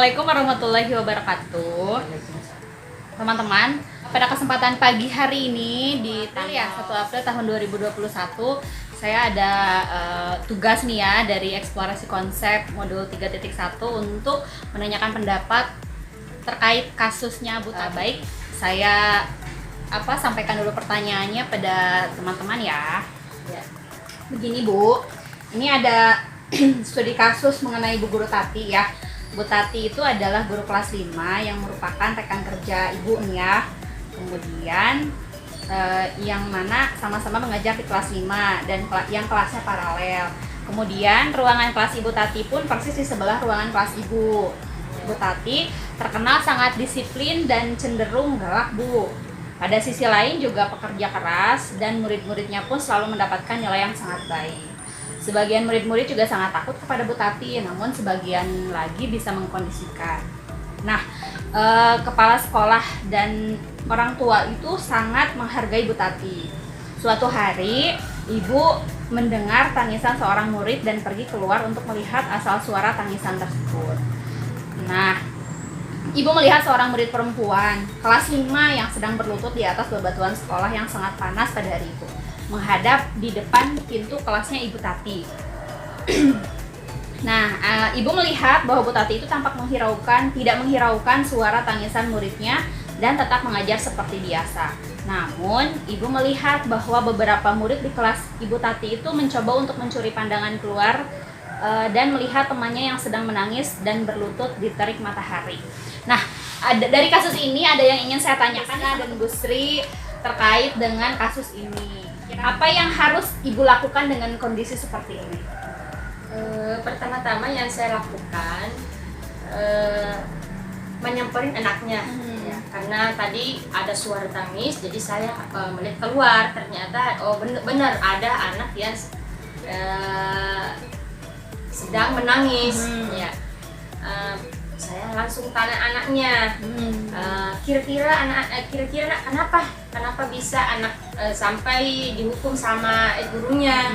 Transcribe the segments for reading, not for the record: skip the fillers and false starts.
Assalamualaikum warahmatullahi wabarakatuh. Teman-teman, pada kesempatan pagi hari ini di tanggal 1 April tahun 2021, saya ada tugas nih ya dari eksplorasi konsep modul 3.1 untuk menanyakan pendapat terkait kasusnya buta. Baik, saya sampaikan dulu pertanyaannya pada teman-teman ya. Begini Bu, ini ada studi kasus mengenai Bu Guru Tati ya. Bu Tati itu adalah guru kelas 5 yang merupakan rekan kerja Ibu nih ya. Kemudian yang mana sama-sama mengajar di kelas 5 dan yang kelasnya paralel. Kemudian ruangan kelas Ibu Tati pun persis di sebelah ruangan kelas Ibu. Bu Tati terkenal sangat disiplin dan cenderung galak Bu. Pada sisi lain juga pekerja keras dan murid-muridnya pun selalu mendapatkan nilai yang sangat baik. Sebagian murid-murid juga sangat takut kepada Bu Tati, namun sebagian lagi bisa mengkondisikan. Nah, kepala sekolah dan orang tua itu sangat menghargai Bu Tati. Suatu hari, Ibu mendengar tangisan seorang murid dan pergi keluar untuk melihat asal suara tangisan tersebut. Nah, Ibu melihat seorang murid perempuan kelas 5 yang sedang berlutut di atas bebatuan sekolah yang sangat panas pada hari itu, menghadap di depan pintu kelasnya Ibu Tati. Nah, Ibu melihat bahwa Bu Tati itu tampak tidak menghiraukan suara tangisan muridnya dan tetap mengajar seperti biasa. Namun, Ibu melihat bahwa beberapa murid di kelas Ibu Tati itu mencoba untuk mencuri pandangan keluar dan melihat temannya yang sedang menangis dan berlutut di terik matahari. Nah, dari kasus ini ada yang ingin saya tanyakan dan Bu Sri terkait dengan kasus ini. Apa yang harus Ibu lakukan dengan kondisi seperti ini? Pertama-tama yang saya lakukan menyamperin anaknya ya, karena tadi ada suara tangis, jadi saya melihat keluar, ternyata benar ada anak yang sedang menangis ya. Saya langsung tanya anaknya, kira-kira kenapa bisa anak sampai dihukum sama gurunya.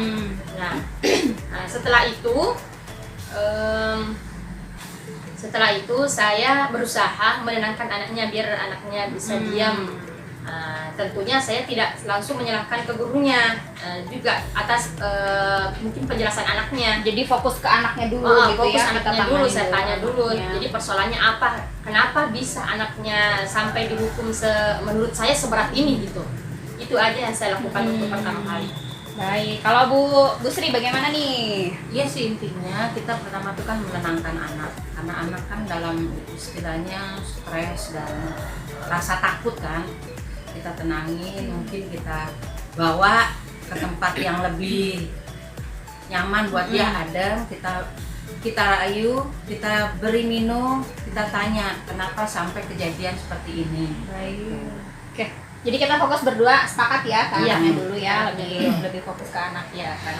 Nah, setelah itu saya berusaha menenangkan anaknya biar anaknya bisa diam. Tentunya saya tidak langsung menyalahkan ke gurunya, juga atas mungkin penjelasan anaknya. Jadi fokus ke anaknya dulu gitu fokus ya. Anaknya dulu, saya tanya dulu. Ya. Jadi persoalannya apa? Kenapa bisa anaknya sampai dihukum menurut saya seberat ini gitu. Itu aja yang saya lakukan untuk pertama kali. Baik, kalau Bu Sri bagaimana nih? Iya sih, intinya kita pertama itu kan menenangkan anak, karena anak kan dalam istilahnya stres dan rasa takut kan. Kita tenangin, mungkin kita bawa ke tempat yang lebih nyaman buat dia, adem, kita rayu, kita beri minum, kita tanya kenapa sampai kejadian seperti ini. Baik. Oke. Jadi kita fokus berdua sepakat ya ke anaknya dulu ya, lebih fokus ke anak ya kan.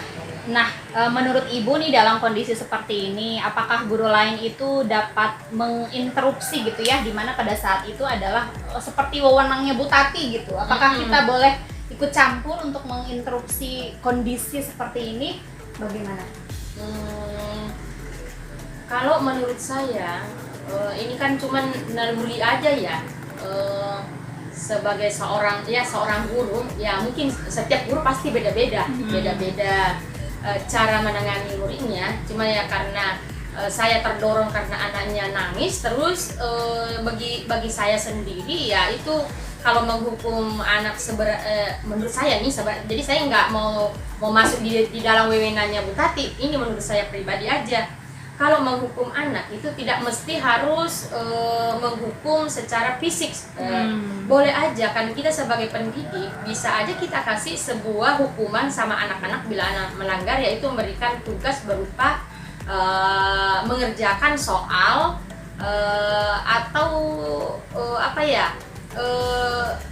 Nah, menurut Ibu nih dalam kondisi seperti ini, apakah guru lain itu dapat menginterupsi gitu ya, dimana pada saat itu adalah seperti wewenangnya Bu Tati gitu. Apakah kita boleh ikut campur untuk menginterupsi kondisi seperti ini? Bagaimana? Kalau menurut saya, ini kan cuman naluri aja ya. Sebagai seorang guru ya, mungkin setiap guru pasti beda-beda cara menangani muridnya. Cuma ya karena saya terdorong karena anaknya nangis terus, bagi saya sendiri ya itu kalau menghukum anak menurut saya nih jadi saya nggak mau masuk di dalam wewenangnya Bu Tati. Ini menurut saya pribadi aja. Kalau menghukum anak itu tidak mesti harus menghukum secara fisik. Boleh aja kan, kita sebagai pendidik bisa aja kita kasih sebuah hukuman sama anak-anak bila anak melanggar, yaitu memberikan tugas berupa mengerjakan soal atau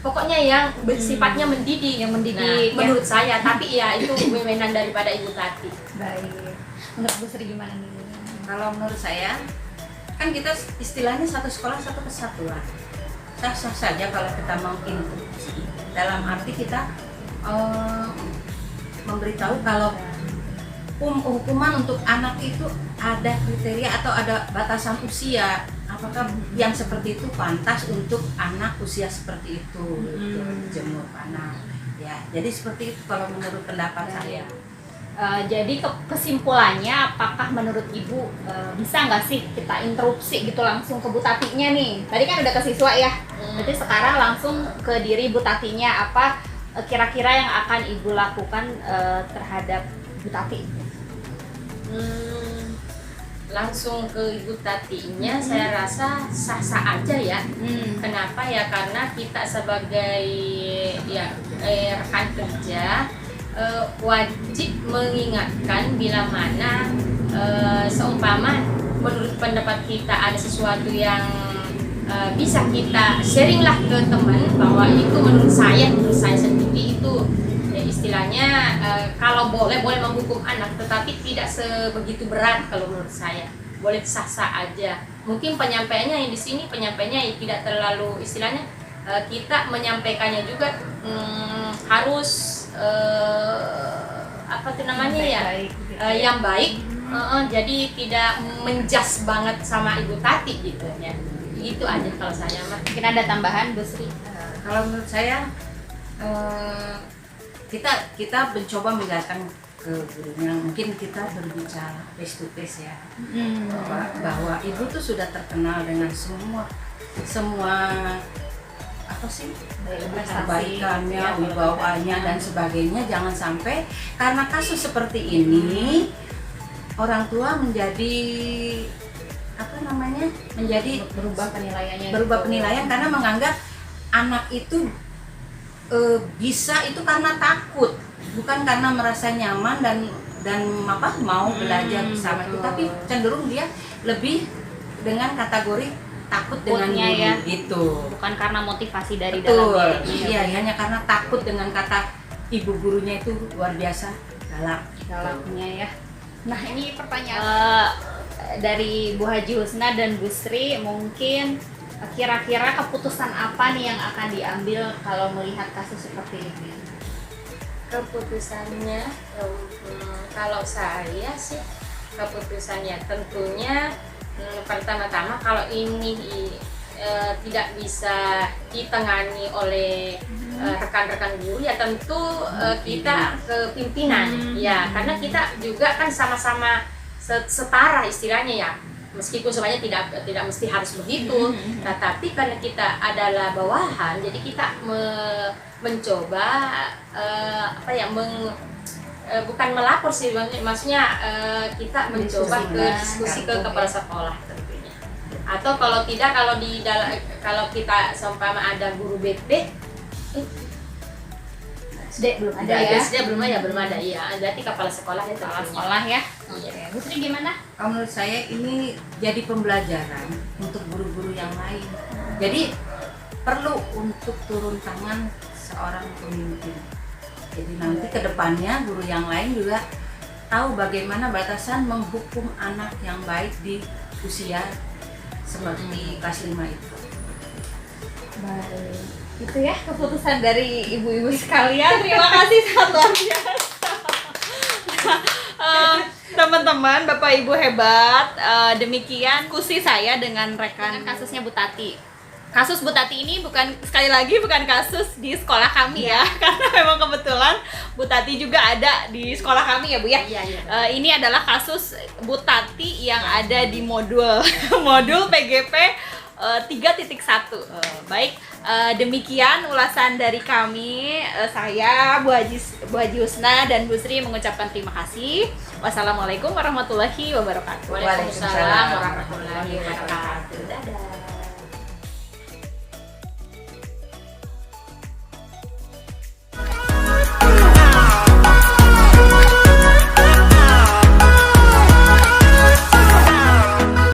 pokoknya yang sifatnya mendidik. Nah, menurut saya, tapi ya itu wewenang daripada Ibu Tati. Baik. Menurut Bu Sri gimana nih? Kalau menurut saya, kan kita istilahnya satu sekolah satu kesatuan. Sah-sah saja kalau kita mau interupsi. Dalam arti kita memberitahu kalau hukuman untuk anak itu ada kriteria atau ada batasan usia. apakah yang seperti itu pantas untuk anak usia seperti itu gitu, jemur anak ya. Jadi seperti itu kalau menurut pendapat saya. Jadi kesimpulannya, apakah menurut Ibu bisa nggak sih kita interupsi gitu langsung ke Bu Tatinya nih? Tadi kan udah ke siswa ya, berarti sekarang langsung ke diri Bu Tatinya. Apa kira-kira yang akan Ibu lakukan terhadap Bu Tati? Langsung ke Ibu Tatinya, saya rasa sah-sah aja ya. Kenapa ya? Karena kita sebagai ya rekan kerja wajib mengingatkan bila mana seumpama menurut pendapat kita ada sesuatu yang bisa kita sharing lah ke teman, bahwa itu menurut saya sendiri itu ya istilahnya kalau boleh menghukum anak, tetapi tidak sebegitu berat. Kalau menurut saya boleh sah-sah aja. Mungkin penyampaiannya yang di sini penyampaiannya tidak terlalu istilahnya kita menyampaikannya juga harus apa tuh namanya ya, yang baik. Jadi tidak menjas banget sama Ibu Tati gitu ya. Itu aja kalau saya mah. Mungkin ada tambahan, Bu Sri? Kalau menurut saya kita mencoba menjelaskan ke gurunya, mungkin kita berbicara face to face ya, bahwa ibu tuh sudah terkenal dengan semua apa sih kebaikannya, wibawanya dan sebagainya. Jangan sampai karena kasus seperti ini orang tua menjadi Berubah penilaiannya. Penilaian karena menganggap anak itu bisa itu karena takut, bukan karena merasa nyaman dan mau belajar bersama itu, tapi cenderung dia lebih dengan kategori takut dengan guru ya, gitu, bukan karena motivasi dari betul, dalam dirinya. iya, hanya karena takut dengan kata ibu gurunya itu luar biasa galaknya ya. Nah, ini pertanyaan dari Bu Haji Husna dan Bu Sri, mungkin kira-kira keputusan apa nih yang akan diambil kalau melihat kasus seperti ini? Keputusannya kalau saya sih keputusannya tentunya pertama-tama kalau ini tidak bisa ditangani oleh rekan-rekan guru ya tentu kita ke pimpinan ya, karena kita juga kan sama-sama setara istilahnya ya, meskipun sebenarnya tidak mesti harus begitu. Nah, tapi karena kita adalah bawahan, jadi kita mencoba bukan melapor sih, maksudnya kita mencoba ke diskusi ke kepala sekolah tentunya. Atau kalau tidak, kalau kita seumpama ada guru BT, SD belum ada ya? SD belum ada, iya. Berarti kepala sekolah ya, Kepala sekolah ya. Iya. Bu Sri gimana? Menurut saya ini jadi pembelajaran untuk guru-guru yang lain. Jadi perlu untuk turun tangan seorang pemimpin. Jadi nanti ke depannya guru yang lain juga tahu bagaimana batasan menghukum anak yang baik di usia seperti kelas 5 itu. Baik. Itu ya keputusan dari ibu-ibu sekalian. Terima kasih, sangat luar biasa. Teman-teman, Bapak Ibu hebat. Demikian diskusi saya dengan rekan kasusnya Bu Tati. Kasus Bu Tati ini bukan kasus di sekolah kami ya, karena memang kebetulan Bu Tati juga ada di sekolah kami ya Bu ya. Iya. Ini adalah kasus Bu Tati yang ada di modul PGP 3.1. Baik, demikian ulasan dari kami. Saya Bu Haji Husna dan Bu Sri mengucapkan terima kasih. Wassalamualaikum warahmatullahi wabarakatuh. Waalaikumsalam warahmatullahi wabarakatuh. Dadah.